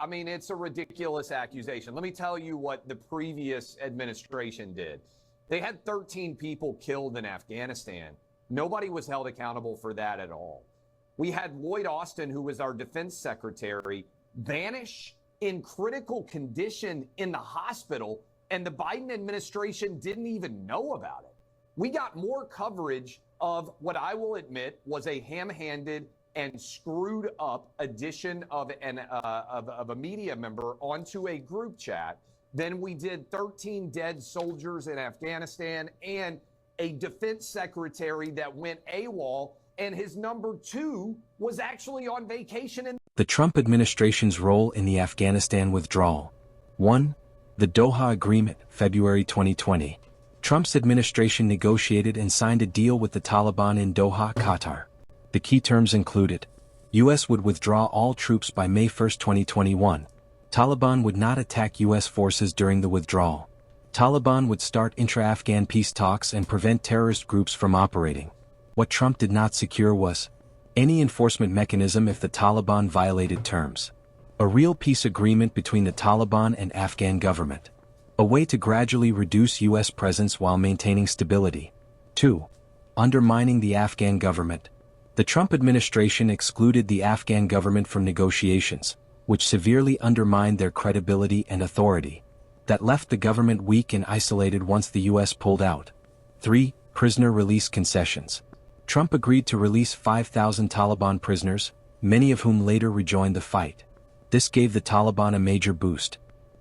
I mean, it's a ridiculous accusation. Let me tell you what the previous administration did. They had 13 people killed in Afghanistan. Nobody was held accountable for that at all. We had Lloyd Austin, who was our defense secretary, vanish in critical condition in the hospital, and the Biden administration didn't even know about it. We got more coverage of what I will admit was a ham-handed and screwed up addition of a media member onto a group chat than we did 13 dead soldiers in Afghanistan and a defense secretary that went AWOL, and his number two was actually on vacation. The Trump administration's role in the Afghanistan withdrawal. 1. The Doha Agreement, February 2020. Trump's administration negotiated and signed a deal with the Taliban in Doha, Qatar. The key terms included: U.S. would withdraw all troops by May 1, 2021. Taliban would not attack U.S. forces during the withdrawal. Taliban would start intra-Afghan peace talks and prevent terrorist groups from operating. What Trump did not secure was any enforcement mechanism if the Taliban violated terms. A real peace agreement between the Taliban and Afghan government. A way to gradually reduce U.S. presence while maintaining stability. 2. Undermining the Afghan government. The Trump administration excluded the Afghan government from negotiations, which severely undermined their credibility and authority. That left the government weak and isolated once the U.S. pulled out. 3. Prisoner release concessions. Trump agreed to release 5,000 Taliban prisoners, many of whom later rejoined the fight. This gave the Taliban a major boost.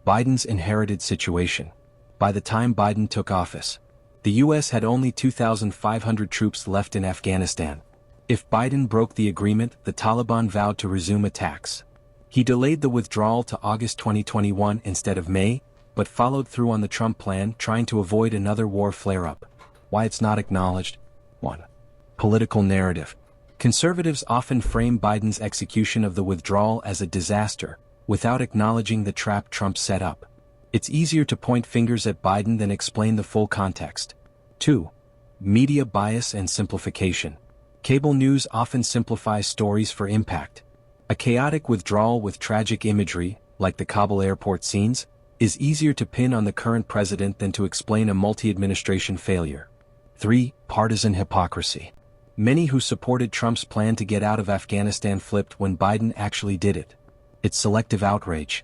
Biden's inherited situation. By the time Biden took office, the U.S. had only 2,500 troops left in Afghanistan. If Biden broke the agreement, the Taliban vowed to resume attacks. He delayed the withdrawal to August 2021 instead of May, but followed through on the Trump plan, trying to avoid another war flare-up. Why it's not acknowledged? 1. Political narrative. Conservatives often frame Biden's execution of the withdrawal as a disaster, without acknowledging the trap Trump set up. It's easier to point fingers at Biden than explain the full context. 2. Media bias and simplification. Cable news often simplifies stories for impact. A chaotic withdrawal with tragic imagery, like the Kabul airport scenes, is easier to pin on the current president than to explain a multi-administration failure. 3. Partisan hypocrisy. Many who supported Trump's plan to get out of Afghanistan flipped when Biden actually did it. It's selective outrage.